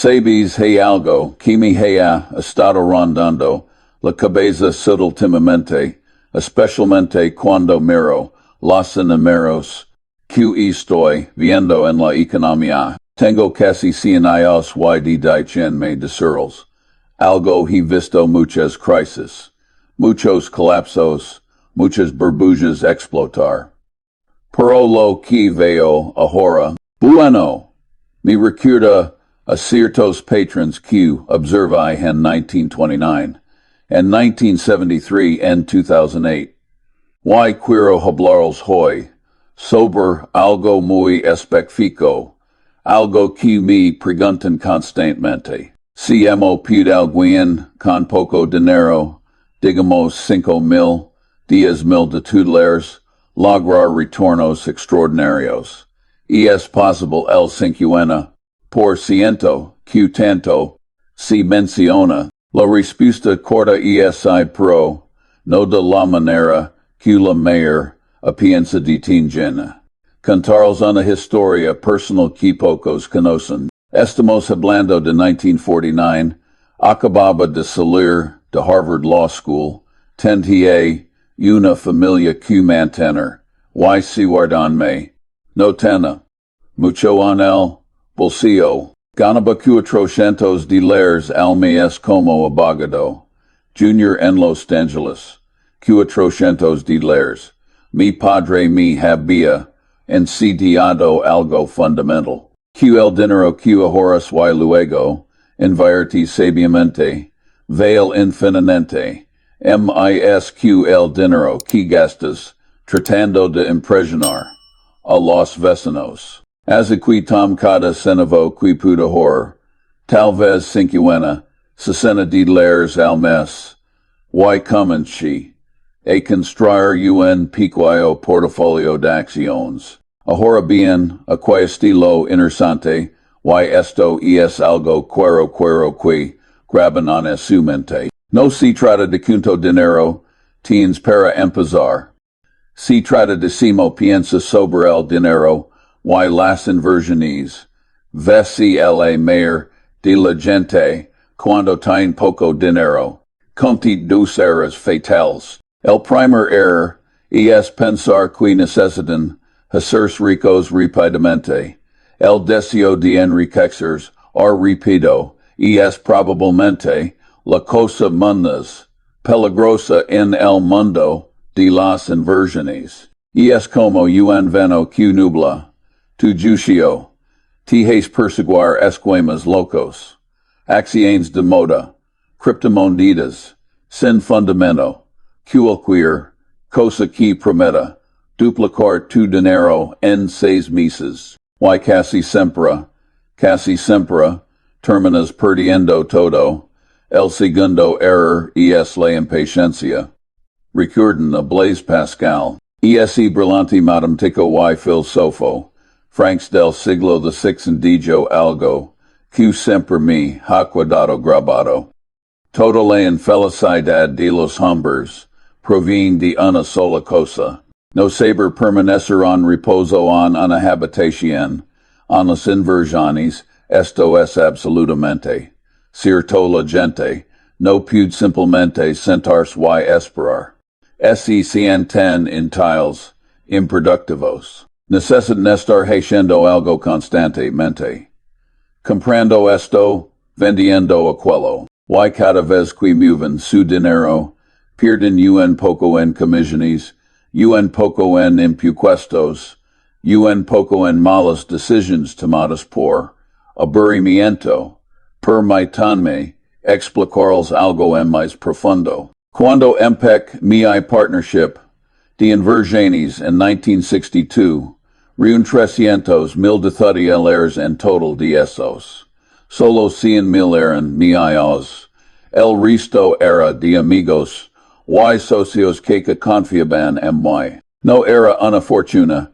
Sabes hey algo, que me haya estado rondando la cabeza sutilmente, especialmente cuando miro los números que estoy viendo en la economía. Tengo casi 100 años y de me deciros. Algo he visto muchas crisis, muchos colapsos, muchas burbujas explotar. Pero lo que veo ahora, bueno, me recuerda a ciertos patrons que observé en 1929 and 1973 and 2008. Y quiero hablaros hoy sobre algo muy específico, algo que me preguntan constantemente. Si hemos puede alguien con poco dinero, digamos 5,000, 10,000 de tutelares, lograr retornos extraordinarios. Y es posible el 50% que tanto se menciona. La respuesta corta es pero no de la manera que la mayor piensa de tingen. Contaros una historia personal que pocos conocen. Estamos hablando de 1949, acababa de salir de Harvard Law School, tenía una familia que mantener, y si guardanme, no tenía mucho en el bolsillo. Ganaba $400 al mes como abogado, junior en Los Angeles, $400. Mi padre me había enseñado algo fundamental. El dinero que ahorras y luego inviertes sabiamente, vale infinitamente, el dinero que gastas tratando de impresionar a los vecinos. As aquí tom cada centavo que pude ahorrar, tal vez 50, 60 $60 al mes, y comencé a construir un pequeño portafolio de acciones. Ahora bien, aquel estilo interesante, y esto es algo que graban en su mente. No se trata de cuánto dinero tienes para empezar. Se trata de cómo piensas sobre el dinero y las inversiones. Ves si la mayor de la gente, cuando tiene poco dinero, comete dos errores fatales. El primer error es pensar que necesitan hacerse ricos rápidamente. El deseo de enriquecerse rápido es probablemente la cosa más peligrosa en el mundo de las inversiones. Es como un veno que nubla tu juicio, te hace perseguir esquemas locos, acciones de moda, criptomonedas, sin fundamento, cualquier cosa que prometa duplicar tu dinero en 6 meses, y casi siempre, terminas perdiendo todo. El segundo error es la impaciencia. Recuerden a Blaise Pascal, ese brillante matemático y filósofo, Franks del siglo XVI dijo algo, que siempre me ha quedado grabado. Toda la infelicidad de los hombres proviene de una sola cosa. No saber permanecer en reposo en una habitación, en las inversiones, esto es absolutamente cierto. La gente no puede simplemente sentarse y esperar. Se sienten inútiles, improductivos. Necesitan estar haciendo algo constantemente. Comprando esto, vendiendo aquello. Y cada vez que mueven su dinero, pierden un poco en comisiones, un poco en impuestos, un poco en malas decisiones tomadas por aburrimiento. Permítanme explicarles algo más profundo. Cuando empecé mi partnership de inversiones en 1962, reun $300,000 en total de esos. Solo 100,000 eran míos. El resto era de amigos y socios que confiaban en mí. No era una fortuna,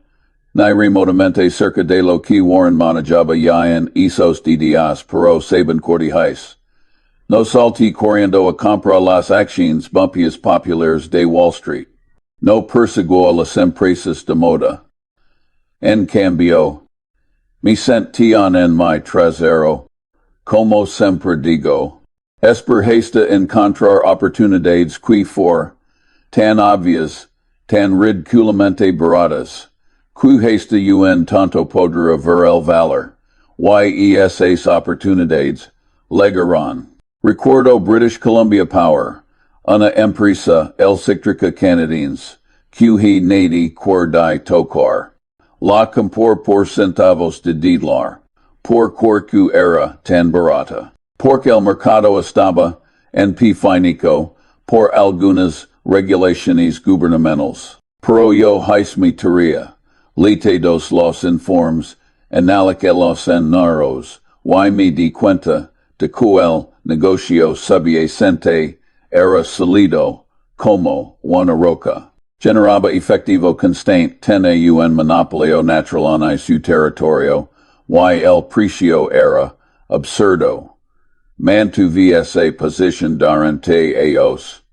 ni remotamente cerca de lo que Warren manejaba ya en esos días, pero saben cordiales. No salí corriendo a comprar las acciones bumpias populares de Wall Street. No perseguí las empresas de moda. En cambio, me sentí en mi trasero, como sempre digo. Esper hasta encontrar oportunidades que for, tan obvias, tan ridiculamente baratas, que hasta tanto poder ver el valor, y esas oportunidades, legaron. Recuerdo British Columbia Power, una empresa eléctrica canadiense, que nadi querdai tocar. La compor por centavos de $, por corcu era tan barata. Porque el mercado estaba, en finico, por algunas regulaciones gubernamentales. Pero yo hice mi tarea, lite dos los informes, analique los ennaros, y me di cuenta, de que el negocio subyacente era sólido, como una roca. Generaba efectivo constante tenía un monopolio natural en su territorio, y el precio era absurdo. Mantuve esa posición durante años.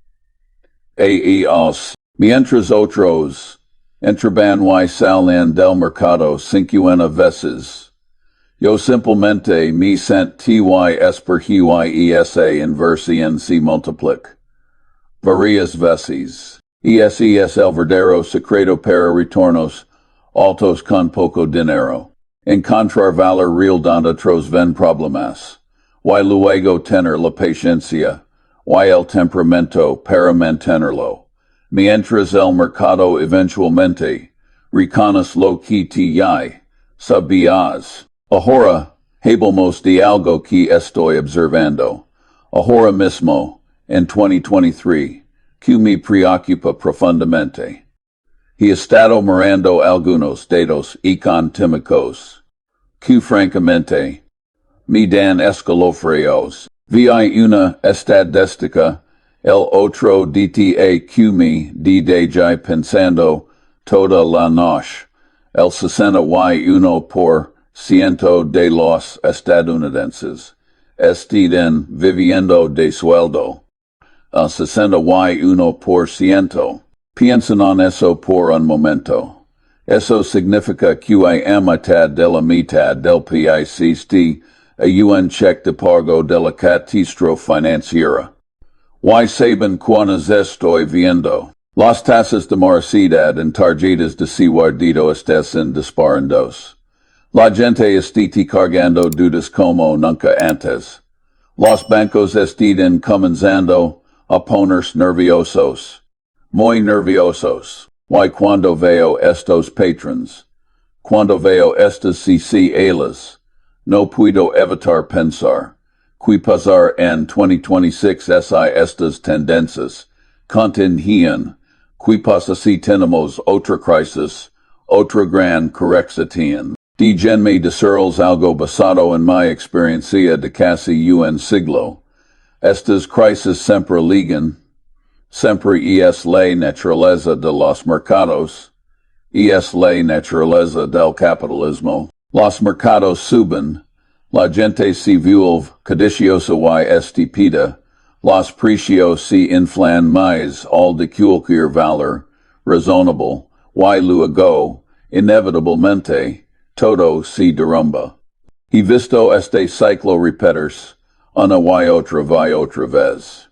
Mientras otros entraban y salían del mercado 50 veces. Yo simplemente me sentí por esa inversión se multiplica. Varias veces. Ese es el verdadero secreto para retornos altos con poco dinero. Encontrar valor real donde otros ven problemas. Y luego tener la paciencia, y el temperamento para mantenerlo. Mientras el mercado eventualmente reconoce lo que te sabías. Ahora, hablamos de algo que estoy observando. Ahora mismo, en 2023, que me preocupa profundamente. He estado mirando algunos datos económicos que francamente me dan escalofríos. Vi una estadística, el otro dta que me deja pensando toda la noche. El 61% de los estadounidenses están viviendo de sueldo. El 61%. Piensen en eso por un momento. Eso significa que a mitad de la mitad del PIB a un cheque de pago de la catástrofe financiera. Y saben cuáles estoy viendo. Las tasas de morosidad en tarjetas de crédito están disparando. La gente está cargando dudas como nunca antes. Los bancos están comenzando a ponerse nerviosos. Muy nerviosos. Y cuando veo estos patrons, cuando veo estas CCAs, no puedo evitar pensar, que pasar en 2026 estas tendencias, contingían, que pasa si tenemos otra crisis, otra gran corrección. Déjenme decirles algo basado en mi experiencia de casi un siglo. Estas crisis siempre ligan, siempre es la naturaleza de los mercados, es la naturaleza del capitalismo. Los mercados suben, la gente se vuelve codiciosa y estúpida, los precios se inflan más al de cualquier valor razonable, y luego, inevitablemente, todo se derrumba. He visto este ciclo repetirse, una y otra vez.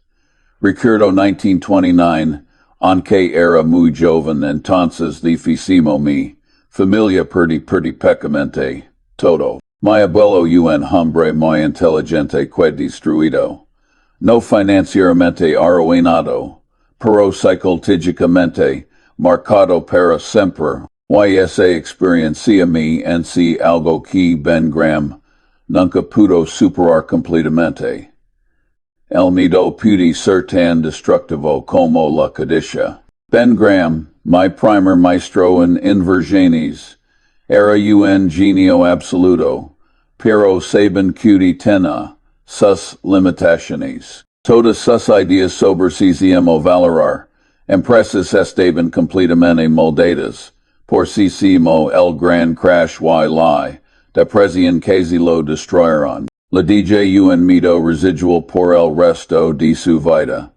Recuerdo 1929, aunque era muy joven entonces difícimo mi familia perdi pecamente todo. Mi abuelo un hombre muy inteligente que destruido. No financieramente arruinado, pero psicológicamente marcado para siempre. Y esa experiencia me en si algo que Ben Graham nunca pudo superar completamente. El miedo puede ser tan destructivo como la codicia. Ben Graham, mi primer maestro en inversiones, era un genio absoluto, pero saben que tenía sus limitaciones. Todas sus ideas sobre si valorar, empresas estaban completamente moldadas, por si el gran crash y la depresión casi lo destruyeron. Le DJ un miedo residual por el resto de su vida.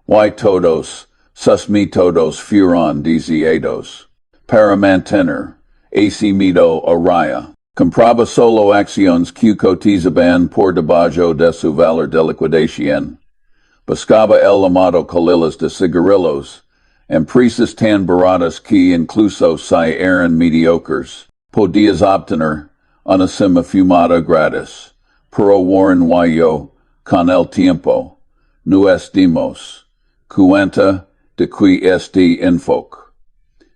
Y todos, sus métodos fueron diseñados para mantener ese miedo a raya. Compraba solo acciones que cotizaban por debajo de su valor de liquidación. Buscaba el amado colilas de cigarrillos, empresas tan baratas que incluso si eran mediocres, podías obtener una cima fumada gratis. Pero Warren yo, con el tiempo, no estimos, cuenta de que este enfoque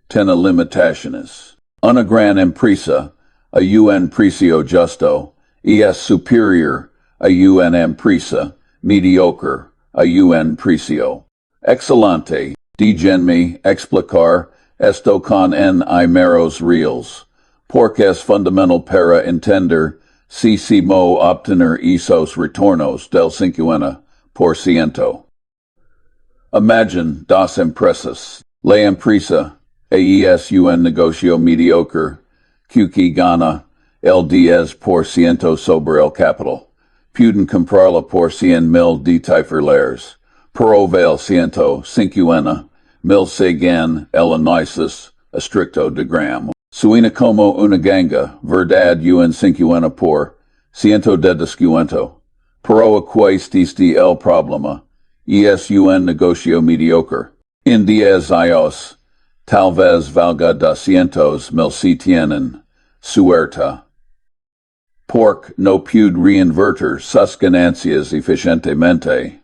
tiene limitaciones. Una gran empresa, a un precio justo, y es superior a una empresa mediocre a un precio excelente. Déjenme explicar esto con en meros reals, porque es fundamental para entender si mo obtener esos retornos del 50%. Imagine dos empresas. La empresa es un negocio mediocre que gana el 10% sobre el capital. Pueden comprarla por 100,000 de tifers, pero val 150,000 se gan el análisis estricto de gram. Suena como una ganga, verdad un 50% de descuento. Pero existe el problema, es un negocio mediocre. En 10 años, tal vez valga 200,000 si tienen suerte. Porque no puede reinvertir sus ganancias eficientemente.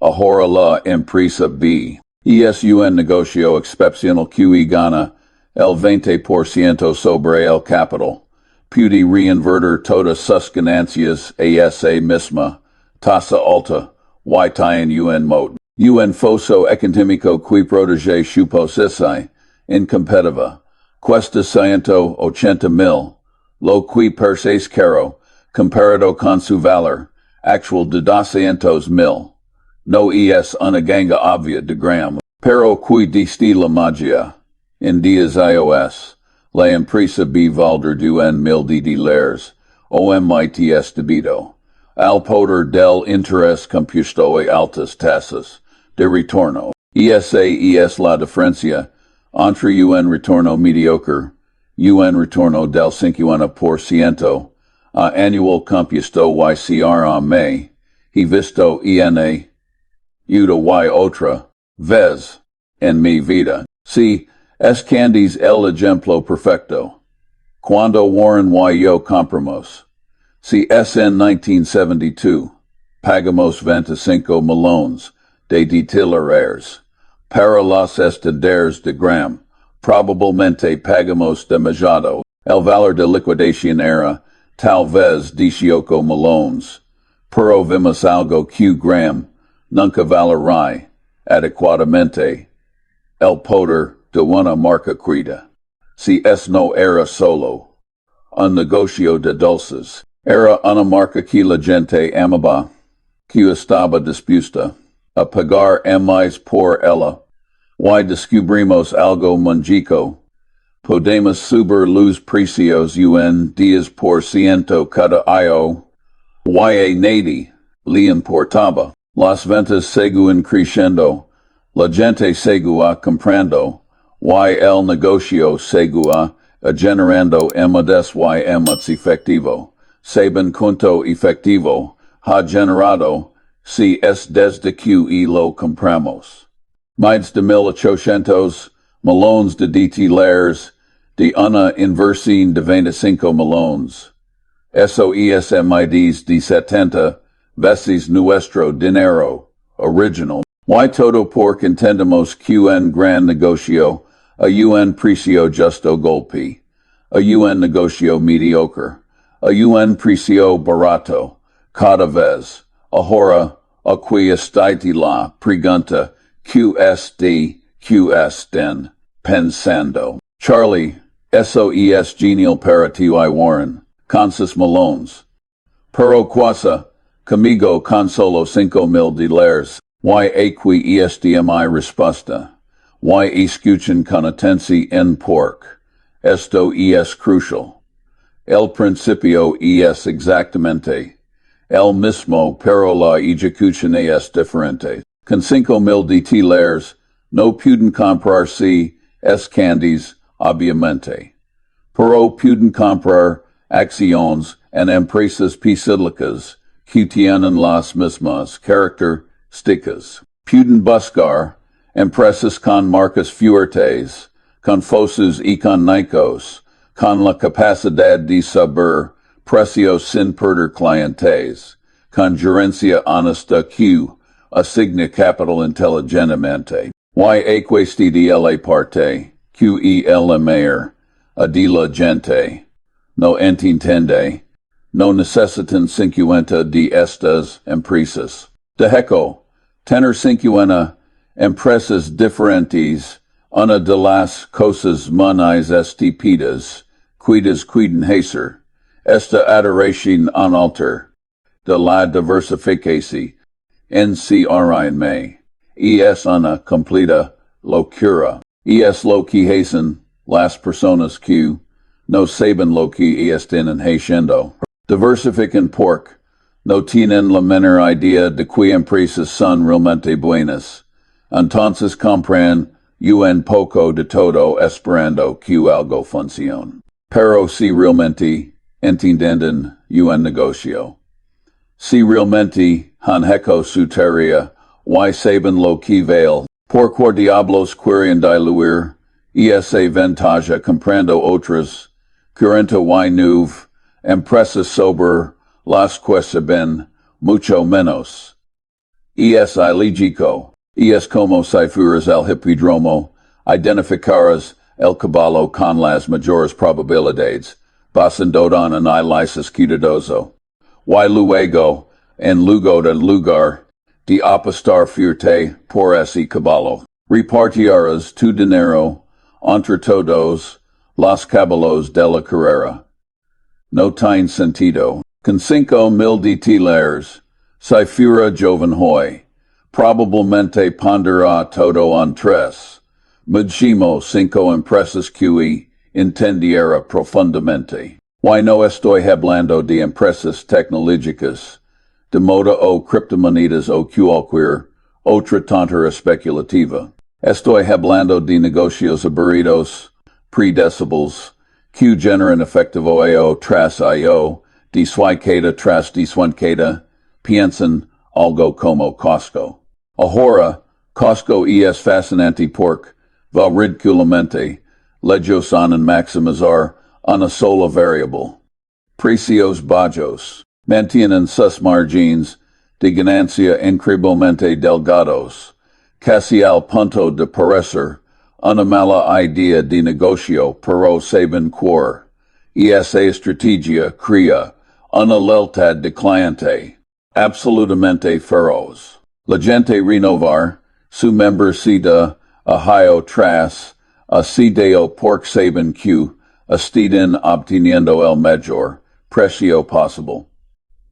Ahora la empresa B. Es un negocio excepcional que gana el 20% sobre el capital. Puede reinvertir todas sus ganancias a esa misma tasa alta, y tiene un modo. Un foso económico que protege su posición incompetitiva. Cuesta 180,000. Lo que parece caro, comparado con su valor actual de 200,000. No es una ganga obvia de gram. Pero que diste la magia. En 10 iOS, la empresa B valder de $1,000 OMITS debido al poder del interés compuesto a altas tasas de retorno. Esa es la diferencia entre un retorno mediocre un retorno del 50% annual compuesto y CRM he visto una y otra vez en mi vida. Si es candies el ejemplo perfecto. Cuando Warren yo compramos. Si es en 1972, pagamos 25 millones de titulares para los estándares de gram. Probablemente pagamos demasiado. El valor de liquidación era tal vez 18 millones. Pero vimos algo que gram nunca valorai adecuadamente. El poder de una marca crida. Si es no era solo un negocio de dulces, era una marca que la gente amaba, que estaba dispuesta a pagar más por ella. Y descubrimos algo mágico. Podemos subir los precios un 10% cada año. Y a nadie le importaba. Las ventas seguían creciendo. La gente seguía comprando. Y el negocio seguía generando más y más efectivo. Saben cuánto efectivo ha generado si es desde que lo compramos. Más de 1,800 millones de titulares de una inversión de 25 millones. Eso es más de 70 veces nuestro dinero original. Y todo porque entendemos que un gran negocio a un precio justo golpe, a un negocio mediocre, a un precio barato, cada vez. Ahora, aquí está la pregunta. QSD, QSden, pensando. Charlie, eso es genial para ti y Warren, con sus melones. Pero quasa, conmigo con solo $5,000, y aquí es mi respuesta. Y escuchen con atención en porque esto es crucial. El principio es exactamente el mismo, pero la ejecución es diferente. Con 5,000 titulares, no pueden comprar si es candies, obviamente. Pero pueden comprar acciones, and empresas psíquicas, que tienen las mismas características. Pueden buscar empresas con marcas fuertes, confusos económicos, con la capacidad de saber precios sin perder clientes, con gerencia honesta que asigna capital inteligentemente. Y equesti de la parte, que el mayor, de la gente, no entiende, no necesitan 50 de estas empresas. De hecho, tener 50 empresas diferentes, una de las cosas más estúpidas, cuidas cuiden hacer, esta adoración en alter, de la diversificación, en me, y es una completa locura, y es lo que hacen las personas que no saben lo que están haciendo. Diversifican porque no tienen la menor idea de que empresas son realmente buenas. Entonces compran un poco de todo esperando que algo funcione. Pero si realmente entienden un negocio, si realmente han hecho su tarea, y saben lo que vale, por qué diablos quieren diluir esa ventaja comprando otras, currenta y nueve, empresas sobre las que saben mucho menos. Es ilógico, es como si fueras al hipódromo, identificaras el caballo con las mayores probabilidades, basando en análisis cuidadoso. Y luego, en lugar de apostar fuerte por ese caballo, repartirás tu dinero entre todos los caballos de la carrera. No tiene sentido. Con 5,000 de titulares, si fuera joven hoy, probablemente pondrá todo en tres. Muchísimo 5 empresas que entendiera profundamente. Y no estoy hablando de empresas tecnológicas, de moda o criptomonedas o cualquier otra tontería especulativa. Estoy hablando de negocios aburridos, predecibles, que generan efectivo IO tras IO, dessuicada tras dessuicada, piensan algo como Costco. Ahora, Costco es fascinante porque, va ridiculamente, lejos en maximizar una sola variable. Precios bajos. Mantienen sus margins de ganancia increíblemente delgados, casi al punto de parecer una mala idea de negocio, pero saben que esa estrategia crea una lealtad de cliente absolutamente feroz. La gente renovar su membresía a tras a CDO porque saben que están obteniendo el mayor precio posible.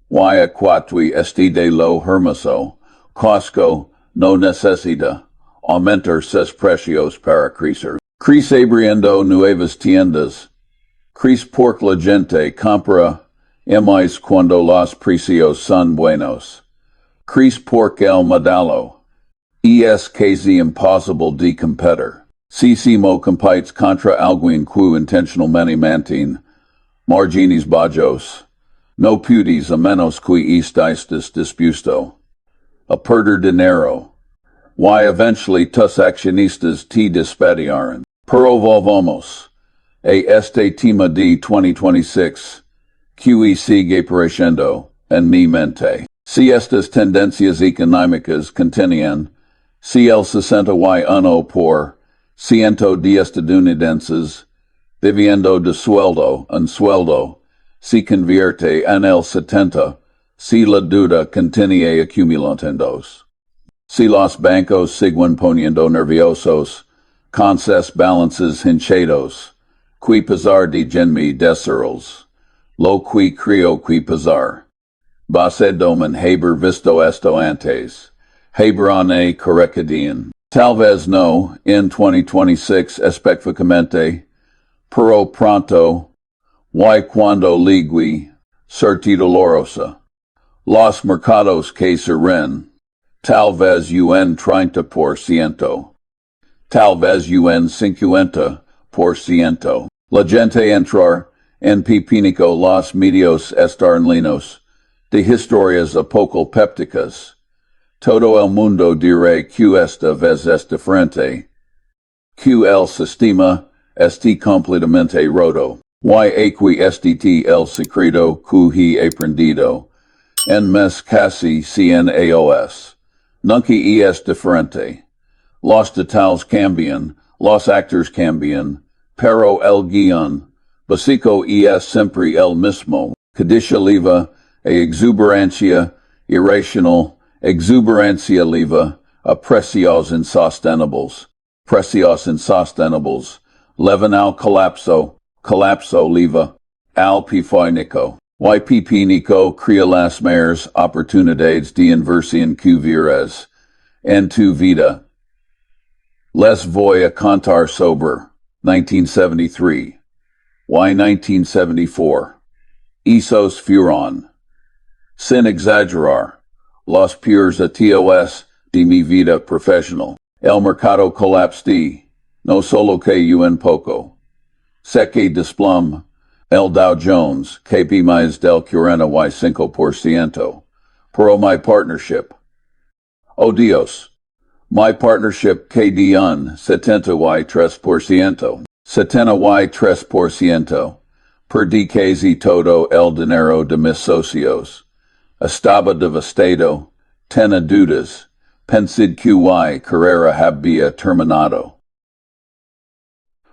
Y a cuatro de lo hermoso, Costco no necesita aumentar sus precios para crecer. Crece abriendo nuevas tiendas. Crece porque la gente compra más cuando los precios son buenos. Crece porque el modelo es casi imposible de competir. Si mo compites contra alguien que intencionalmente mantiene margines bajos, no puedes a menos que estés dispuesto a perder dinero. Y eventually tus accionistas te despedirán. Pero volvamos a este tema de 2026, que sigue apareciendo en mi mente. Si estas tendencias económicas continúan, si el 61% de estadounidenses viviendo de sueldo en sueldo se convierte en el 70%, si la deuda continúa acumulándose. Si los bancos siguen poniendo nerviosos con sus balances hinchados, que pesar de genmi deseros, lo que creo que pesar. Base domen haber visto esto antes, haberane correcadien. Tal vez no, en 2026 específicamente, pero pronto, y cuando ligue, certi dolorosa. Los mercados que serán, tal vez un 30%, tal vez un 50%. La gente entrar en pipinico los medios estarlinos, de historias apocalípticas. Todo el mundo diré que esta vez es diferente, que el sistema está completamente roto. Y aquí este el secreto que he aprendido en mes casi 100 años. Nunca es diferente. Los detalles cambian, los actors cambian, pero el guion básico es siempre el mismo. Cadicia leva e exuberancia irracional, exuberancia leva a precios insostenibles. Precios insostenibles levan al colapso, colapso leva al pifinico. Y pipinico crea las mayores oportunidades de inversión que verás en tu vida. Les voy a contar sobre 1973. Y 1974. Esos fueron, sin exagerar, los peores años de mi vida profesional. El mercado colapsó, no solo que un poco. Se que desplom, el Dow Jones, KP más del 45%. Pero my partnership. Oh Dios. My partnership que de un 73%. 73%. Perdí casi todo el dinero de mis socios. Estaba devastado. Tenía dudas. Pensé que y carrera había terminado.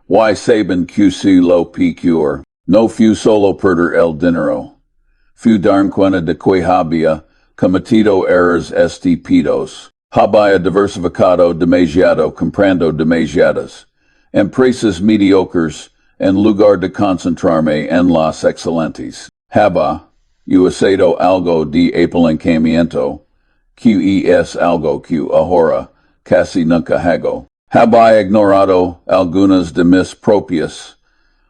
Y saben que si lo peor. No fue solo perder el dinero. Fue dar cuenta de que había cometido errores estúpidos. Había diversificado demasiado comprando demasiadas empresas mediocres en lugar de concentrarme en las excelentes. Había usado algo de apalancamiento, que es algo que ahora casi nunca hago. Había ignorado algunas de mis propias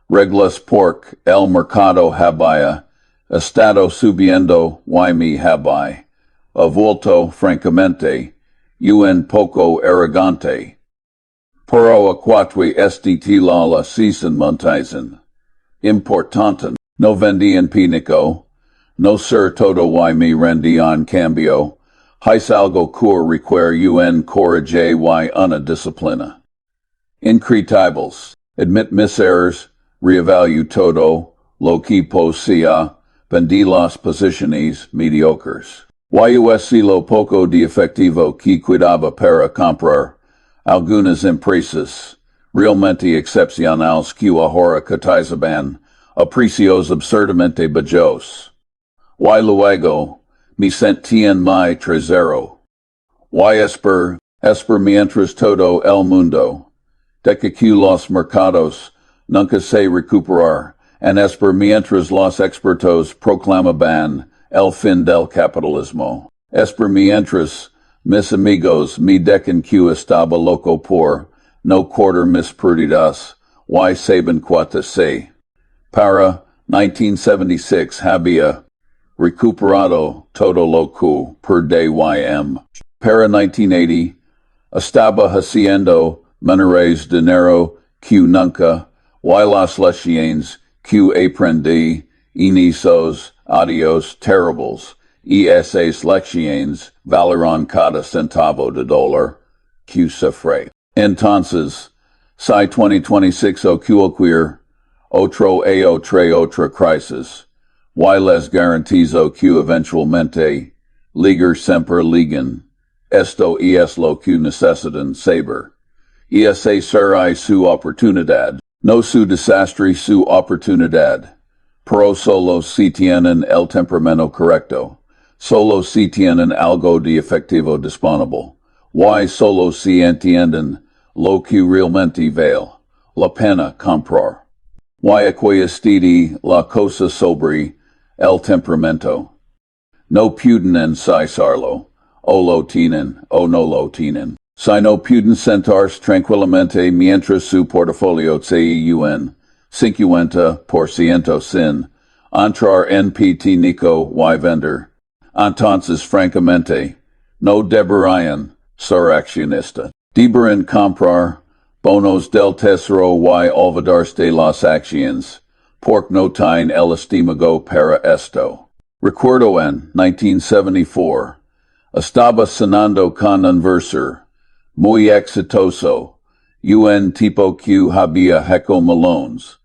reglas porque el mercado había estado subiendo y me había vuelto francamente un poco arrogante. Pero aquatui este la season montaisen. Importante. No vendían pinico. No ser todo y me rendían cambio. Hice algo que require un coraje y una disciplina. Incredibles. Admit mis errors. Reevalue todo. Lo que posea. Vendí las posiciones mediocres. Y lo poco de efectivo que cuidaba para comprar algunas empresas realmente excepcionales que ahora cotizaban a precios absurdamente bajos. Y luego me sentí en mi trasero. Y esper mientras todo el mundo de que los mercados nunca se recuperar, en esper mientras los expertos proclamaban el fin del capitalismo. Esper mientras mis amigos me decan que estaba loco por no cortar mis pérdidas, y saben cuántas sé. Para 1976 había recuperado todo lo que perdí ym. Para 1980 estaba haciendo menores dinero que nunca, y las lecciones que aprendí en esos adios terribles, y esas lecciones valeron cada centavo de dólar que sufrí. Entonces, si 2026 ocurrir otra crisis, y les garantizo que eventualmente ligar siempre ligan. Esto es lo que necesitan saber. Y esa será su oportunidad, no su desastre, su oportunidad. Pero solo si tienen el temperamento correcto. Solo si tienen algo de efectivo disponible. Y solo si entienden lo que realmente vale la pena comprar. Y aquí está la cosa sobre el temperamento. No pueden ensaizarlo, o lo tienen, o no lo tienen. Si no pueden sentarse tranquilamente mientras su portafolio se un 50% sin entrar en pínico y vender. Entonces, francamente, no deberían ser accionista. Deberían comprar bonos del tesoro y olvidarse de las acciones, Pork no time el estímago para esto. Recuerdo en 1974. Estaba cenando con un versor muy exitoso. Un tipo que había hecho millones.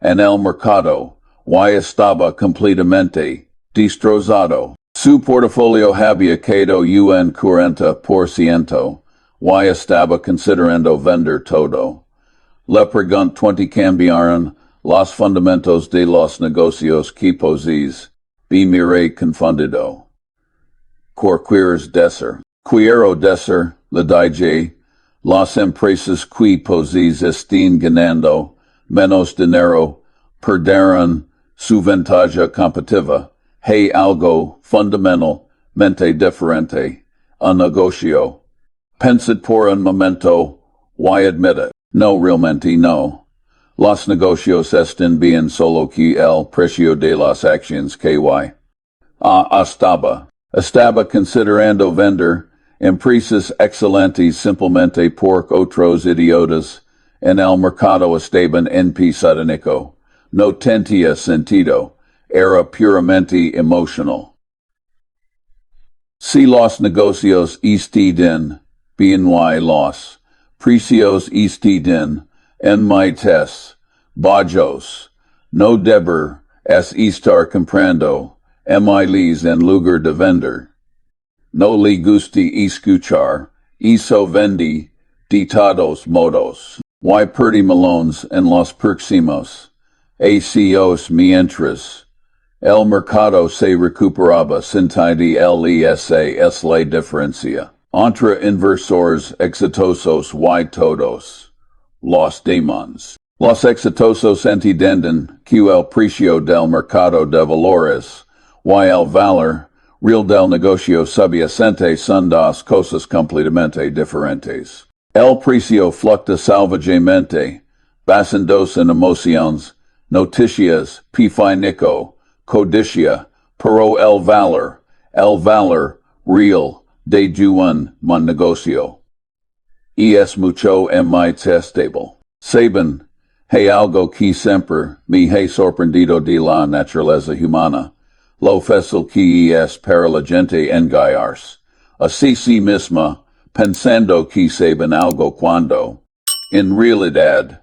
En el mercado, y estaba completamente destrozado. Su portafolio había quedado un 40%, y estaba considerando vender todo. Le pregunté 20 cambiaron los fundamentos de los negocios que posees. Me miré confundido. Quieres decir? Quiero decir, le dije, las empresas que posees están ganando menos dinero, perderán su ventaja competitiva. Hay algo fundamentalmente diferente. Un negocio. Pensad por un momento, y admite. No, realmente no. Los negocios están bien solo que el precio de las acciones que estaba considerando vender empresas excelentes simplemente por otros idiotas en el mercado estaban en pisadanico. No tenía sentido. Era puramente emocional. Si los negocios están bien y los precios están en mites bajos, no deber es estar comprando miles en lugar de vender. No le gusta escuchar, eso vendí de todos modos. Y perdí millones en los próximos años mientras el mercado se recuperaba sentido esa es la diferencia entre inversores exitosos y todos los demás. Los exitosos entienden que el precio del mercado de valores y el valor real del negocio subyacente son dos cosas completamente diferentes. El precio fluctúa salvajemente, basándose en emociones, noticias, pifinico, codicia, pero el valor real de un negocio. Y es mucho más estable. Saben, hay algo que siempre me ha sorprendido de la naturaleza humana. Lo fácil que es para la gente engañarse a sí misma, pensando que saben algo cuando, en realidad,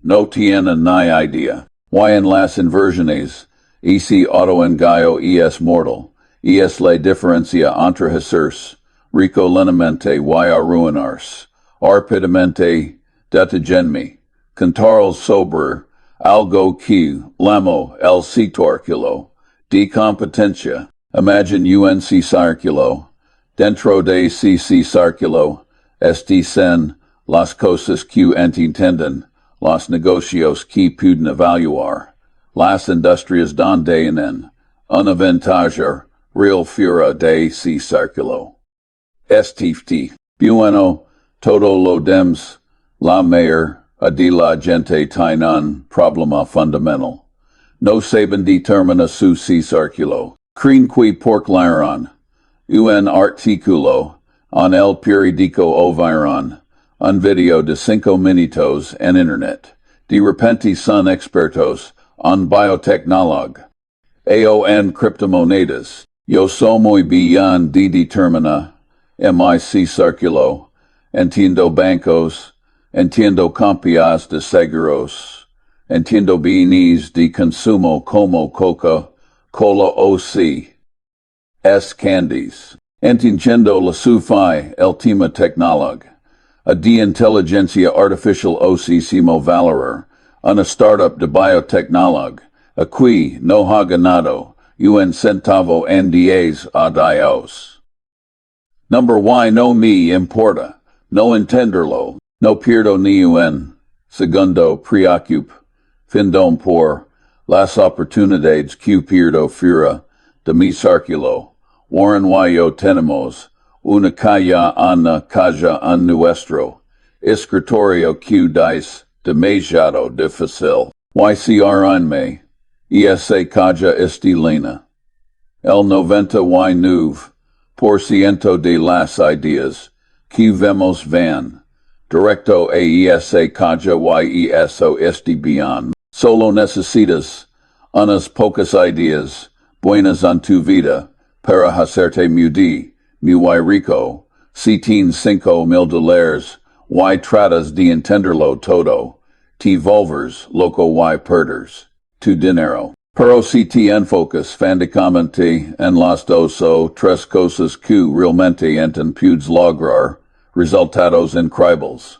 no tienen ni idea. Y en las inversiones, ese autoengaño es mortal, y es la diferencia entre hacerse rico lentamente y arruinarse rápidamente. Deténme, contar sobre algo que llamo el círculo de competencia. Imagine un círculo. Dentro de ese círculo están las cosas que entienden, los negocios que pueden evaluar, las industrias donde tienen una ventaja real fuera de ese círculo. Bueno, todo lo demás, la mayor de la gente tiene un problema fundamental. No saben determinar su círculo. Creen que por leer un artículo en el periódico o vieron un video de 5 minutos en internet. De repente son expertos en biotecnología o en criptomonedas. Yo soy muy bien de determinar mi círculo. Entiendo bancos, entiendo compañías de seguros, entiendo bienes de consumo como Coca-Cola o candies. Entiendo la SUFI, el tema tecnología, de inteligencia artificial o simo valorar, una startup de biotecnología, aquí no ha ganado, un centavo en 10 a Dios. Number Y no me importa, no entenderlo, no pierdo ni un segundo preocupación por las oportunidades que pierdo fuera de mi círculo. Warren y yo tenemos una calle en casa en nuestro escritorio que es demasiado difícil. Y CRNme, y esa calle estilina. El 99% de las ideas que vemos van directo a esa calle y eso bien. Solo necesitas unas pocas ideas buenas en tu vida para hacerte muy rico. Si tienes $5,000, y tratas de entenderlo todo, te volvers loco y perdes tu dinero. Pero si te enfocas fándicamente en las dos o tres cosas que realmente puedes lograr resultados increíbles.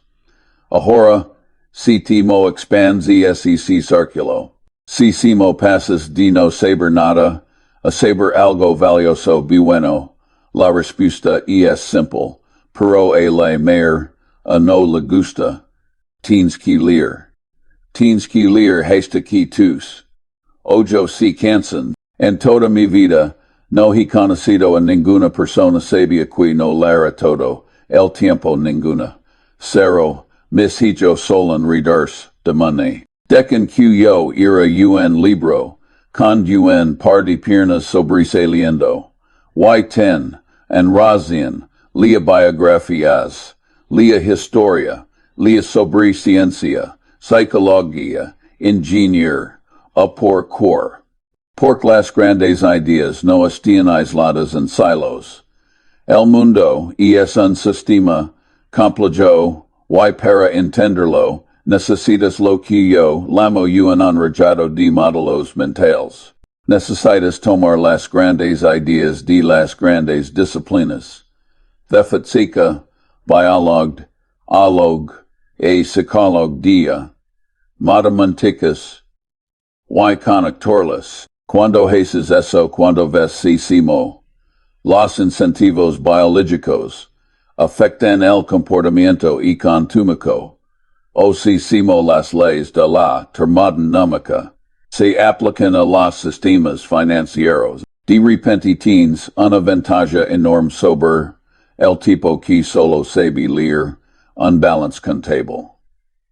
Ahora, si te mo expands ese círculo, si mo pasas de no saber nada a saber algo valioso bueno, la respuesta es simple, pero a la mayor no le gusta. Tienes que leer. Tienes que leer hasta que tus ojos se cansan. En toda mi vida, no he conocido a ninguna persona sabia que no lara todo el tiempo ninguna. Cero, mis hijos solen redarse de money. Decan que yo era un libro, con un par de piernas sobresaliendo. Y10, en razón, lea biografías, lea historia, lea sobre ciencia, psicología, ingenier, por cor. Porque las grandes ideas no están aisladas en silos. El mundo es un sistema complejo y para entenderlo necesitas lo que yo llamo un enrejado de modelos mentales. Necesitas tomar las grandes ideas de las grandes disciplinas. De física, biolog, psicología, matemáticas, y conectarlas. Cuando haces eso, cuando ves si los incentivos biológicos afectan el comportamiento económico, o si las leyes de la termodinámica se aplican a los sistemas financieros. De repente tienes una ventaja enorme sobre el tipo que solo sabe leer un balance contable.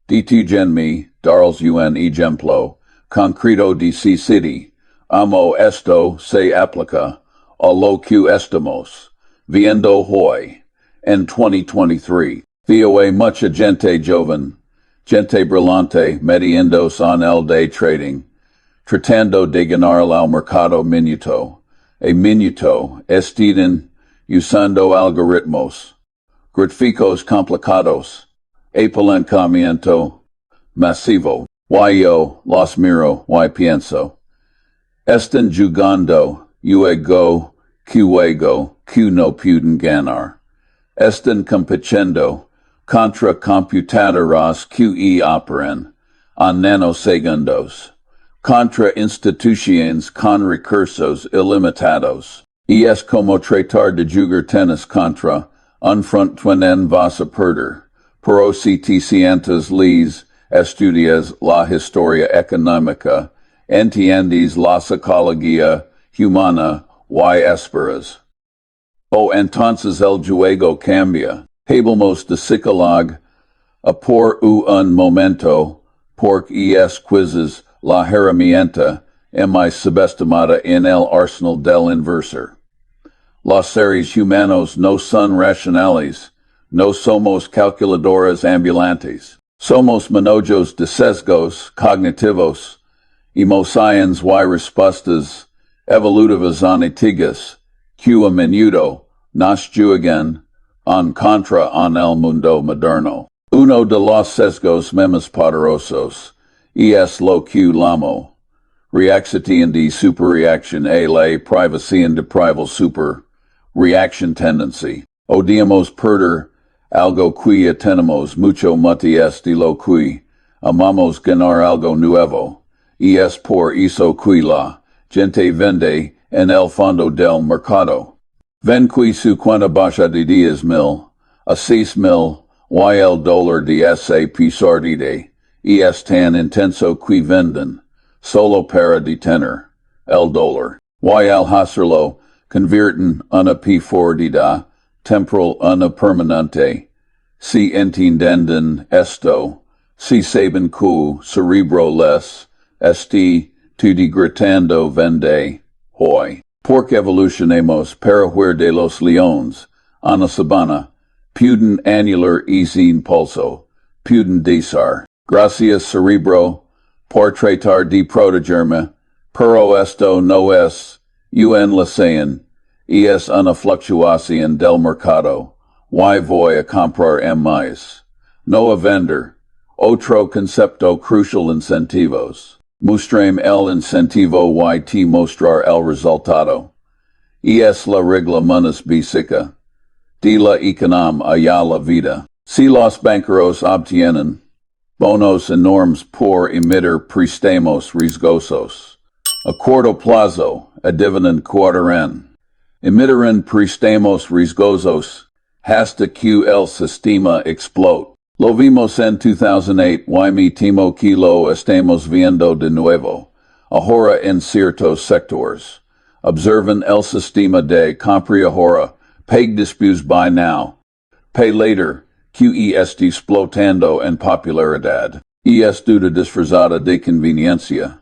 Déjenme darles un ejemplo concreto de si city, amo esto se aplica a lo que estamos viendo hoy en 2023. Veo mucha gente joven, gente brillante metiéndose en el day trading, tratando de ganar al mercado minuto. Minuto están usando algoritmos, gráficos complicados, apalancamiento masivo. Yo los miro y pienso. Están jugando juego que no pueden ganar. Están compitiendo contra computadoras que operan en nanosegundos, contra instituciones con recursos ilimitados. Es como tratar de jugar tenis contra un frontman vas a perder. Pero si te sientas les estudias la historia económica, entiendes la psicología humana y esperas. O entonces el juego cambia. Hablamos de psicolog a por un momento, porque es quizzes la herramienta más subestimada en el arsenal del inversor. Los seres humanos no son racionales, no somos calculadores ambulantes. Somos manojos de sesgos cognitivos, emociones y respuestas evolutivas antiguas, que a menudo nos juegan en contra en el mundo moderno. Uno de los sesgos más poderosos es lo que llamo reacción de superreacción a la privación de prival super-reaction tendency. Odiamos perder algo que tenemos mucho más de lo que amamos ganar algo nuevo, es por eso que la gente vende en el fondo del mercado. Ven que su cuenta baja de 10,000 a 6,000 y el dólar de ese pesar de es tan intenso que venden solo para detener el dólar. Y al hacerlo, convierten una pérdida temporal una permanente. Si entienden esto, si saben que cerebro les tu degradando vende hoy. Porque evolucionemos para huir de los leones, ana sabana, puden anular y sin pulso, puden desar. Gracias cerebro Portretar de protogerma, pero esto no es un lección, es una fluctuación del mercado, y voy a comprar más. No a vender. Otro concepto crucial incentivos. Mostrame el incentivo y te mostrar el resultado. Es la regla más básica de la economía a la vida. Si los banqueros obtienen bonos enormes por emitir préstamos riesgosos. A corto plazo, a dividend cuarten. Emitirán préstamos riesgosos hasta que el sistema explote. Lo vimos en 2008 y me temo que lo estamos viendo de nuevo, ahora en ciertos sectores. Observen el sistema de compra ahora, pay después by now, pay later, que está explotando en popularidad, es duda disfrazada de conveniencia.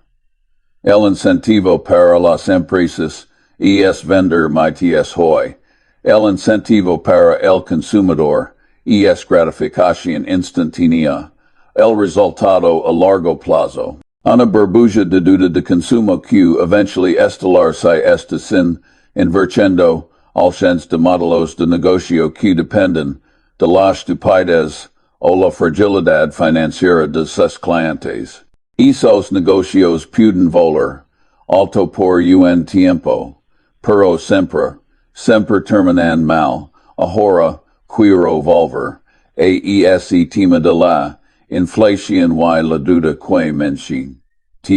El incentivo para las empresas es vender más hoy. El incentivo para el consumidor es gratificación instantánea. El resultado a largo plazo. Una burbuja de duda de consumo que eventually estelarse está sin invirtiendo alcance de modelos de negocio que dependen de la estupidez o la fragilidad financiera de sus clientes. Esos negocios pueden volar alto por un tiempo, pero siempre terminan mal, ahora quiero volver, ese tema de la inflación y la duda que mencioné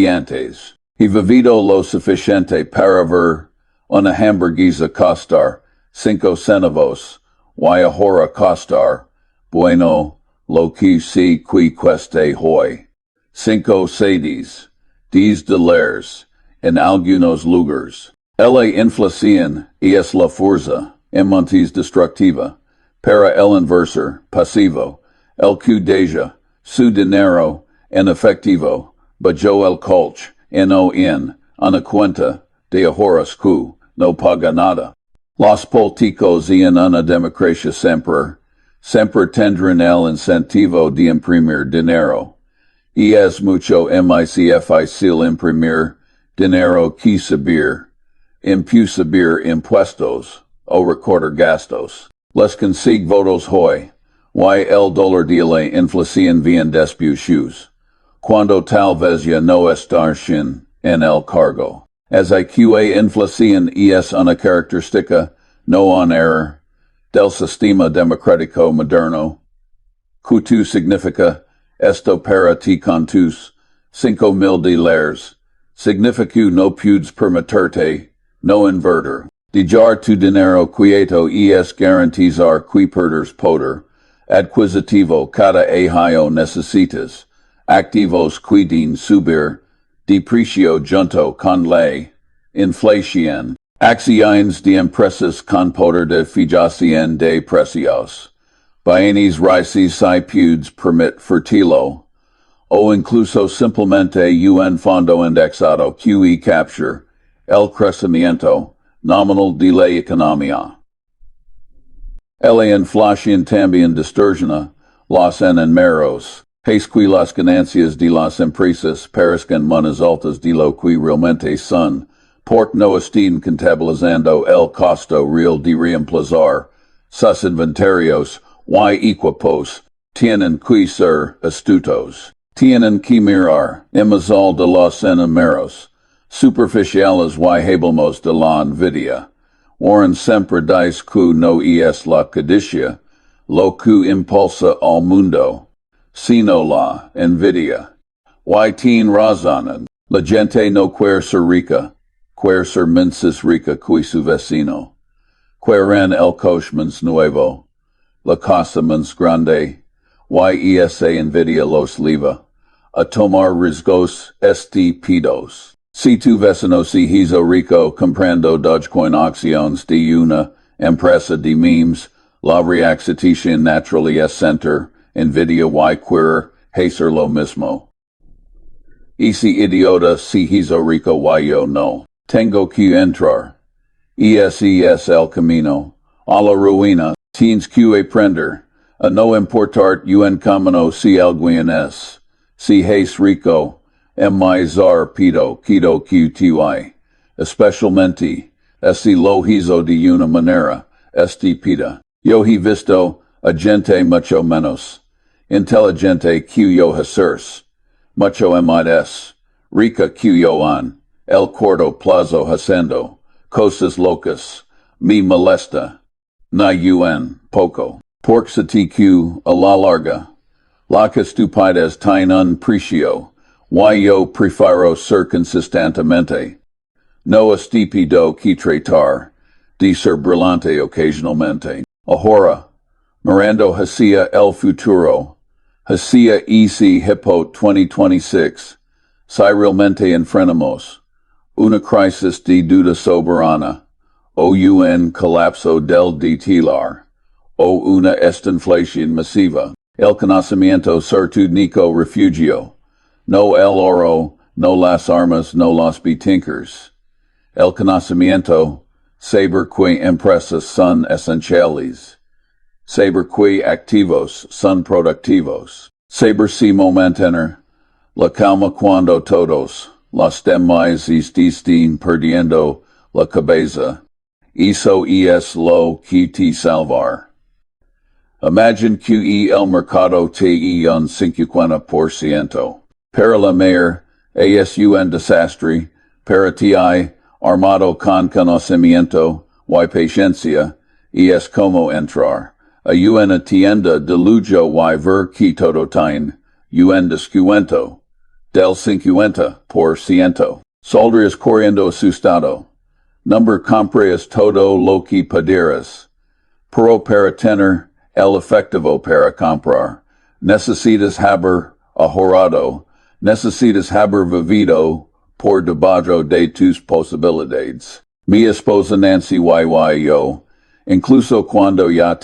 antes. He vivido lo suficiente para ver una hamburguesa costar 5 centavos, y ahora costar, bueno, lo que sí que cueste hoy. 5 cedis, 10 dólares, en algunos lugares. La inflación es la fuerza, montes destructiva, para el inversor, pasivo, el que deja su dinero en efectivo, bajo el colch, en una cuenta de ahorros que no paga nada. Los políticos y en una democracia siempre tendrán el incentivo de imprimir dinero. Y es mucho más fácil imprimir dinero que subir impuestos o recortar gastos. Les consigue votos hoy, y el dólar de la inflación bien dispuestos, cuando tal vez ya no estarán en el cargo. As IQA inflación es una característica, no un error, del sistema democrático moderno. Q2 significa esto para ti con tus 5,000 dólares. Significa no puedes permitirte, no invertir. Dejar tu dinero quieto es garantizar que perdes poder adquisitivo cada año necesitas. Activos que den subir, deprecio junto con la inflación. Acciones de empresas con poder de fijación de precios. Bienes raíces si puedes permitirlo, o incluso simplemente un fondo indexado que capture el crecimiento nominal de la economía. La inflación también distorsiona los números. Es que las ganancias de las empresas parezcan más altas de lo que realmente son, porque no están contabilizando el costo real de reemplazar sus inventarios y equipos. Tienen que ser astutos. Tienen que mirar más de los números superficiales y hablamos de la envidia. Warren siempre dice que no es la codicia lo que impulsa al mundo, sino la envidia. Y tiene razón. La gente no quiere ser rica, quiere ser menos rica que su vecino. Quieren el coche más nuevo, la casa más grande, y esa envidia los lleva a tomar riesgos estúpidos. Si tu vecino se hizo rico comprando Dogecoin acciones de una empresa de memes, la reacción natural es sentir envidia y querer hacer lo mismo. Ese idiota se hizo rico y yo no. Tengo que entrar. Ese es el camino a la ruina. Tienes que aprender a no importar un camino si alguien es. Si es rico, mi zar pido, quito qty, especialmente, esi lo hizo de una manera, este pida. Yo he visto, agente mucho menos, inteligente cuyo hacerse, mucho emides, rica cuyo an, el corto plazo haciendo, cosas locas, me molesta, na un, poco, porxaticu a la larga, la que stupides tine un precio, yo prefiro ser consistentemente, no estúpido que tratar, de ser brillante ocasionalmente. Ahora, mirando hacia el futuro, hacia ese hippo 2026, si realmente enfrentamos una crisis de duda soberana, o un colapso del titular, o una estanflación masiva, el conocimiento certúnico refugio, no el oro, no las armas, no los betinkers. El conocimiento, saber que empresas son esenciales, saber que activos son productivos, saber si mantener la calma cuando todos los demás estén perdiendo la cabeza, eso es lo que te salvar. Imagine que el mercado te un 50%. Para la mayor, es un desastre, para ti armado con conocimiento, y paciencia, es como entrar a una tienda de lujo y ver que todo tiene un descuento del 50%. Saldrías corriendo asustado. Number compras todo lo que pudieras. Pero para tener el efectivo para comprar, necesitas haber ahorrado, necesitas haber vivido por debajo de tus posibilidades. Mi esposa Nancy y yo, incluso cuando ya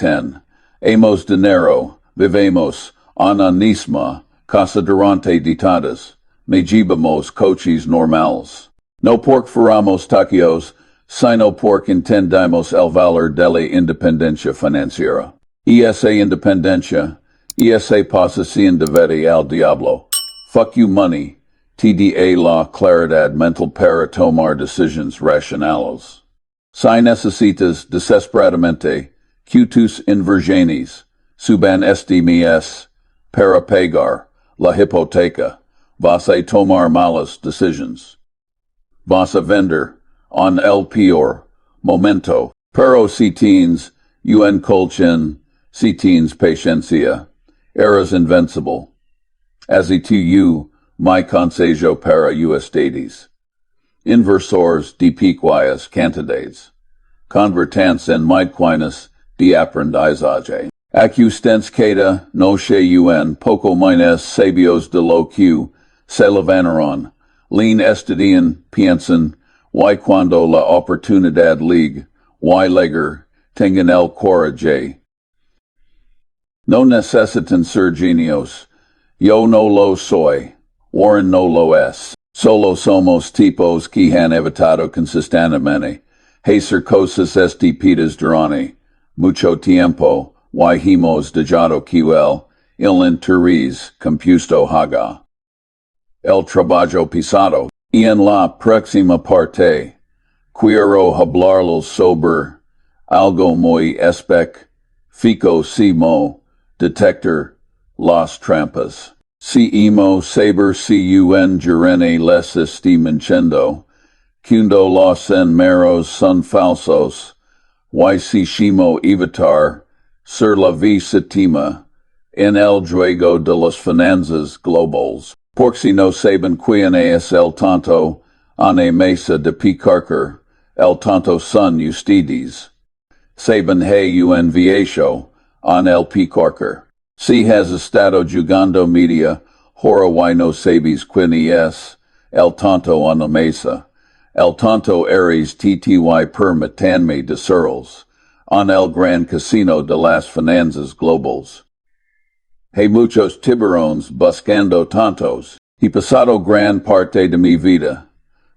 hemos dinero, vivemos en una misma casa durante décadas, me llevamos coches normales. No porque fuéramos taquios, sino porque entendamos el valor de la independencia financiera. Y esa independencia, y esa posesión de al diablo. Fuck you money. TDA la claridad mental para tomar decisiones racionales. Si necesitas desesperadamente que tus inversiones suban este mes para pagar la hipoteca, vas a tomar malas decisiones. Vas a vender en el peor momento, pero si tienes un colchón, si tienes paciencia, eres invencible. Así tu mi consejo para ustedes. Inversores de pequeñas cantidades. Convertans en midquinas de aprendizaje. Acustens queda no se un poco menos sabios de lo que se levantaron. Lean estudian, piensan, y cuando la oportunidad ligue, y leger, tengan el coraje. No necesitan ser genios. Yo no lo soy. Warren no lo es. Solo somos tipos que han evitado consistentemente hacer cosas estúpidas durante mucho tiempo y hemos dejado que el interés compuesto haga el trabajo pesado. Y en la próxima parte, quiero hablarles sobre algo muy específico si detectar las trampas. Si hemos saber si un gerente les está mintiendo, cuando los números son falsos, y si shimo evitar ser la víctima en el juego de las finanzas globales. Porque si no saben quién es el tanto, en mesa de picarker, el tanto son ustedes. Saben un viejo, en el picarker. Si has estado jugando media, hora y no sabes quién es, el tanto en la mesa. El tanto eres tty permitanme decirles, en el gran casino de las finanzas globales. Hay muchos tiburones buscando tantos. He pasado gran parte de mi vida.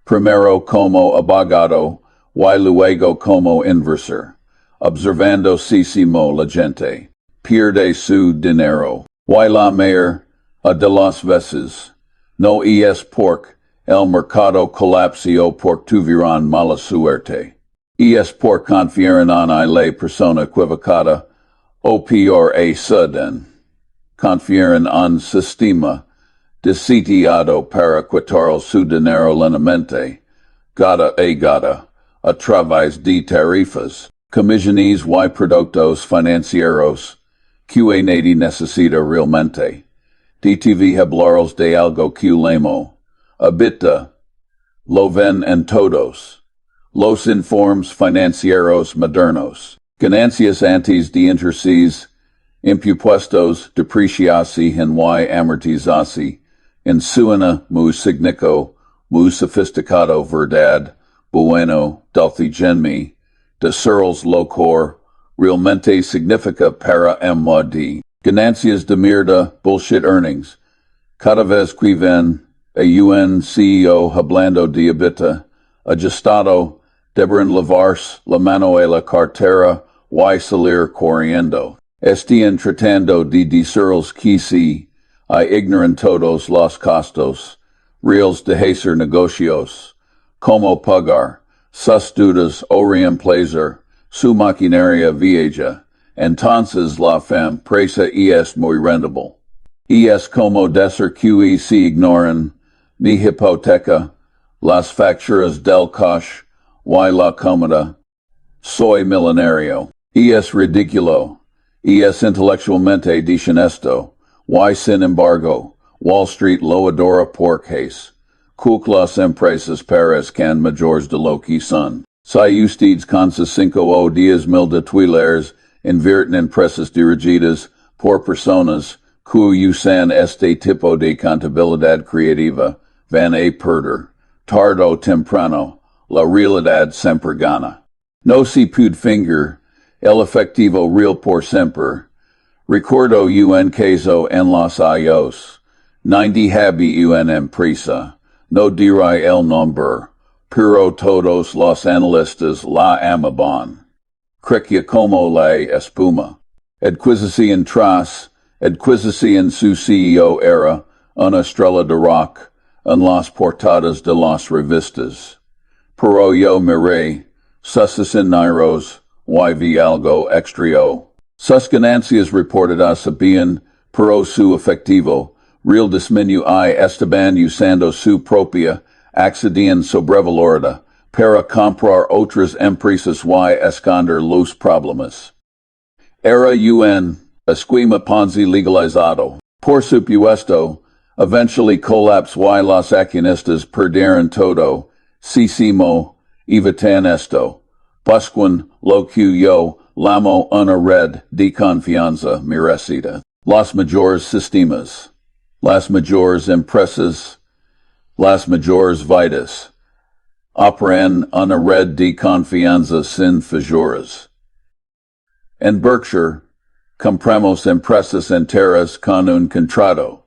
Primero como abogado, y luego como inversor. Observando la gente. Pierde su dinero. Y la mayor de las veces. no es pork, el mercado colapsio por tuvieron mala suerte. Es por confiar en la persona equivocada, o peor a sudden. Confiar en un sistema desitiado para quitar su dinero lentamente, gata, a través de tarifas, comisiones y productos financieros, que nadie necesita realmente. DTV hablaros de algo que lemo, habita, lo ven en todos, los informes financieros modernos, ganancias antes de intereses, impuestos, depreciación y amortización, en suena muy signico, muy sofisticado verdad, bueno, dulce genmi, de seres locor, realmente significa para MD. Ganancias de mierda, bullshit earnings. Cada vez que ven a UN CEO hablando de habita, ajustado, deben lavarse la mano a la cartera y salir corriendo. Están tratando de decirles que si ignoran todos los costos, reales de hacer negocios, como pagar, sus dudas o reemplazar, su maquinaria vieja, entonces la empresa es muy rentable. Es como decir que si ignoran mi hipoteca, las facturas del coche y la comida, soy millonario. Es ridículo. Es intelectualmente deshonesto. Y sin embargo, Wall Street lo adora porque las empresas parezcan mayores de lo que son. Si ustedes con sus 5 o 10 mil de $, invierten en empresas dirigidas por personas que usan este tipo de contabilidad creativa, van a perder, tarde o temprano, la realidad siempre gana. No se puede finger el efectivo real por siempre. Recuerdo un caso en los años 90 había una empresa, no diré el nombre, pero todos los analistas la amaban. Creía como la espuma. Adquisición su CEO era una estrella de rock en las portadas de las revistas. Pero yo miré sus escenarios y vi algo extraño. Sus ganancias reportadas habían, pero su efectivo, real disminu y estaban usando su propia acción sobrevalorada para comprar otras empresas y esconder los problemas. Era un esquema Ponzi legalizado. Por supuesto, eventually colapse y los accionistas perdieron todo. Sisimo, evitan esto. Busquen lo que yo llamo una red de confianza merecida. Los mayores sistemas, las mayores empresas, las mayores vidas, operan una red de confianza sin fisuras. En Berkshire, compramos empresas enteras con un contrato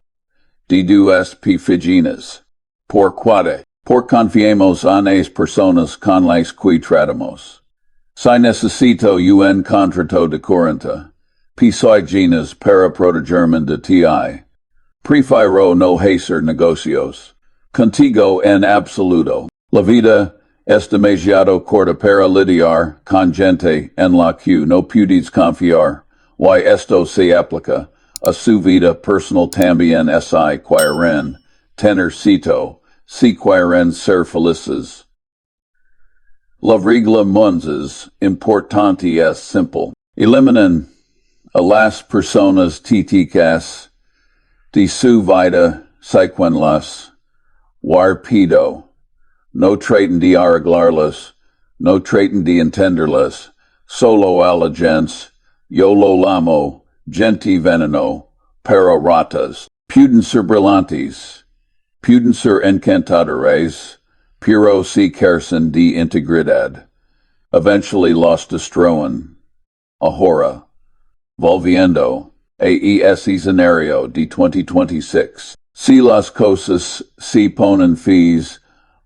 de 2 figinas. Por confiemos en las personas con las que tratamos. Si necesito un contrato de 40 figinas para protegerme de ti, prefiero no hacer negocios contigo en absoluto. La vida es demasiado corta para lidiar con gente en la que no puedes confiar, y esto se aplica a su vida personal también. Si quieren tener cito, si quieren ser felices. La regla mundial importante es simple. Eliminen a las personas típicas de su vida, síguenlas, rápido. No traten de arreglarlas, no traten de entenderlas, solo a la gens, yo lo llamo, gente veneno, para ratas. Pueden ser brillantes, pueden ser encantadores, pero si carecen de integridad. Eventually los destruyen. Ahora, volviendo a ese escenario de 2026. Si las cosas se ponen fees,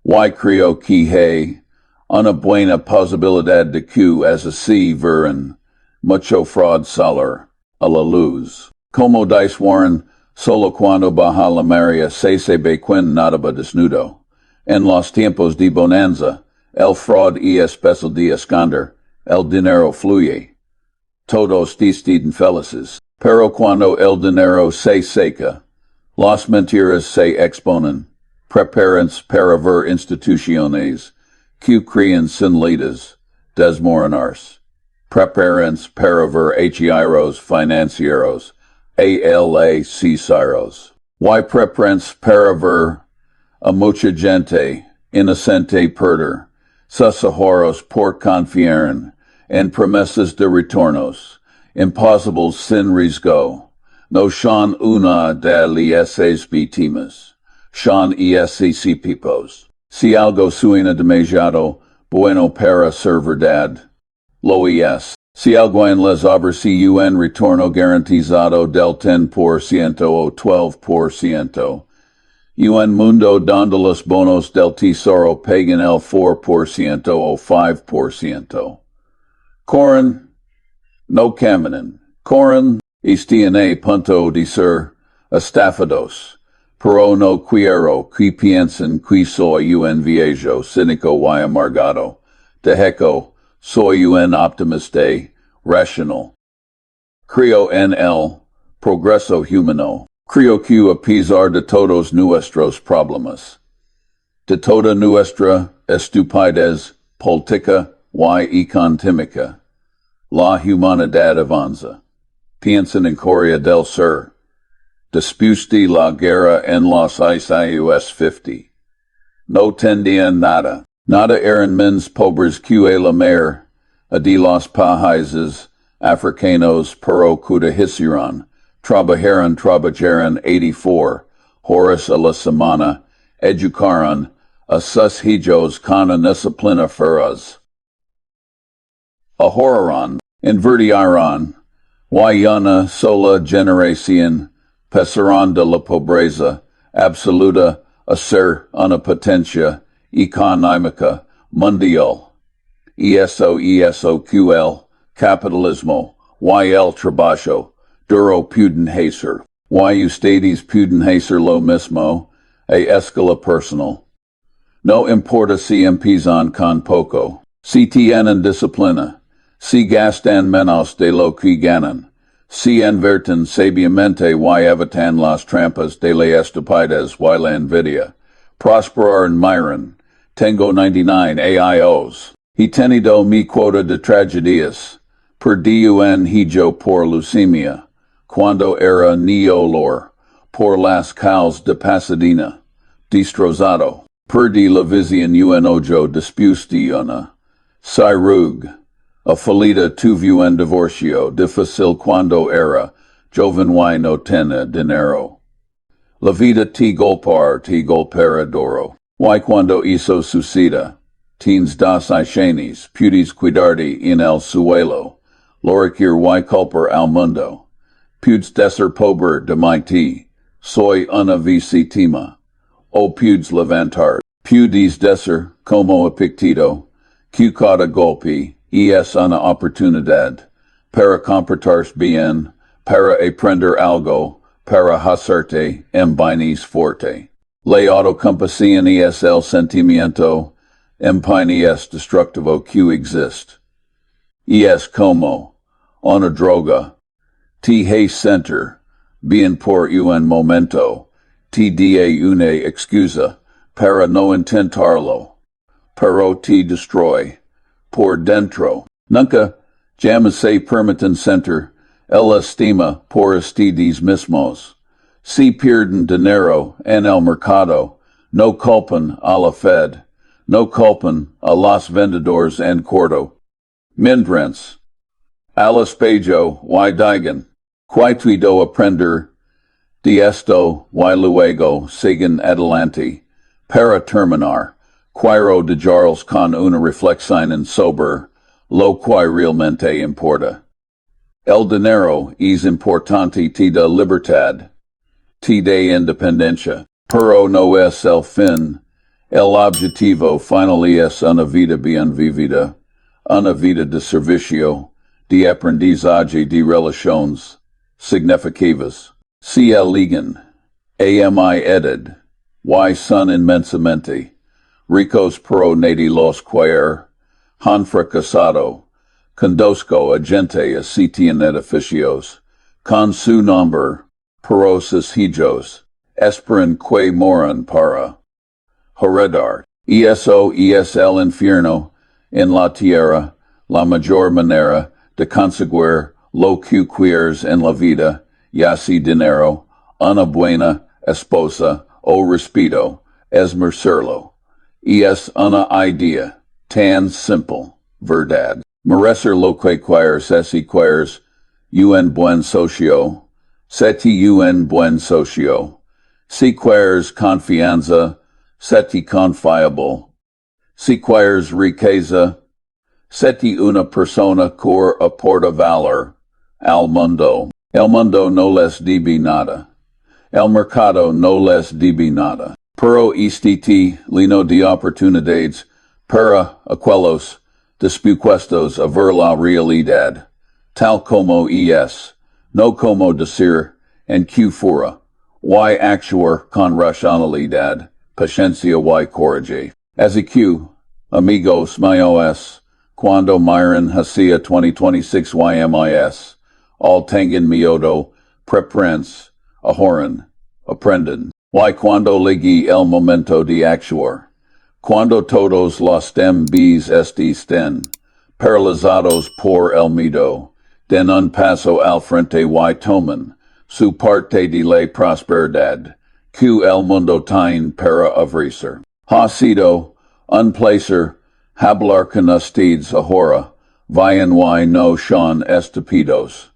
y creo que hay una buena posibilidad de que así verán mucho fraud salir a la luz. Como dice Warren, Solo cuando baja la marea se ve quien nadaba desnudo. En los tiempos de bonanza, el fraud y especial de esconder, el dinero fluye. Todos deciden felices. Pero cuando el dinero se seca, las mentiras se exponen. Preparanse para ver instituciones que crean sin leadas, desmoronarse. Preparanse para ver hechos financieros, ciros. Y preparanse para ver a mucha gente inocente perder sus ahorros por confiar en promesas de retornos imposibles sin riesgo. No son una de las víctimas, son esas pipos. Si algo suena demasiado bueno para ser verdad, lo es. Si algo en les ofrece un retorno garantizado del 10% o 12%, un mundo donde los bonos del tesoro pagan el 4% o 5%. Corren, no caminan. Corren, están a punto de ser estafados. Pero no quiero que piensen que soy un viejo cínico y amargado. De hecho, soy un optimista racional. Creo en el progreso humano. Creo que a pesar de todos nuestros problemas, de toda nuestra estupidez política y económica, la humanidad avanza. Piensen en Corea del Sur. Después de la guerra en los años 50. No tendían nada. Nada eran menos pobres que la mer de los países africanos pero que hicieron. Trabajaron 84 horas a la semana, educaron a sus hijos con una disciplina feroz. Ahorraron, invirtieron, y una sola generación pasaron de la pobreza absoluta a ser una potencia económica mundial. Eso que el capitalismo y el trabajo duro puden hacer. Y ustedes puden hacer lo mismo a escala personal. No importa si empiezan con poco, si tienen disciplina, si gastan menos de lo que ganan, si invierten sabiamente y evitan las trampas de la estupidez y la envidia. Prosperar en miran. Tengo 99 AIOs. He tenido mi quota de tragedias. Perdí un hijo por leucemia. Cuando era niño por las calles de Pasadena, destrozado. Perdí la visión un ojo después de una cirugía. Afalida tuve un divorcio difícil cuando era joven y no tenía dinero. La vida te golpeará duro. Y cuando eso suceda, tienes dos acciones, puedes cuidarte en el suelo, lorquir y culpar al mundo. Pudes ser pobre de mi soy una víctima. O pudes levantar. Pudes decir, como Epicteto, que cada golpe es una oportunidad para comportarse bien, para aprender algo, para hacerte más fuerte. La autocompasión es el sentimiento más destructivo que existe. Y es como una droga. Te hace sentir bien por un momento, te da una excusa para no intentarlo, pero te destruye por dentro. Nunca jamás se permiten sentir el estima por ustedes mismos. Si pierden dinero en el mercado, no culpen a la Fed, no culpen a los vendedores en corto. Mientras, al espejo y digan, puedo aprender de esto y luego siguen adelante. Para terminar, quiero dejarlos con una reflexión sobre lo que realmente importa. El dinero es importante, te da libertad, te da independencia, pero no es el fin. El objetivo final es una vida bien vivida, una vida de servicio, de aprendizaje de relaciones significativas. CL Ligan, AMI Edid, Y Son Inmensamente, Ricos Pro Nati Los Quaer, Hanfra Casado, Condosco Agente Acitian Edificios, Con Su Nombre, Perosis Hijos, Esperan Que Moran Para, Heredar, ESL Infierno, en la Tierra, la mayor manera de conseguir lo que quieres en la vida, y así dinero, una buena esposa o respeto, es merecerlo. Y es una idea tan simple, verdad. Merecer lo que quieres es y quieres un buen socio, seti un buen socio. Si quieres confianza, seti confiable. Si quieres riqueza, seti una persona que aporta valor al mundo. El mundo no les debe nada. El mercado no les debe nada. Pero este lino de oportunidades para aquellos dispuestos a ver la realidad, tal como es, no como decir en que fuera, y actuar con racionalidad, paciencia y coraje. Así que, amigos míos, cuando miren hacia 2026 YMIS, all tengan miedo, preprense, ahoran, aprenden. Y cuando llegue el momento de actuar, cuando todos los demás estén paralizados por el miedo, den un paso al frente y tomen su parte de la prosperidad que el mundo tiene para ofrecer. Ha sido un placer hablar con ustedes ahora, vayan y no son estúpidos.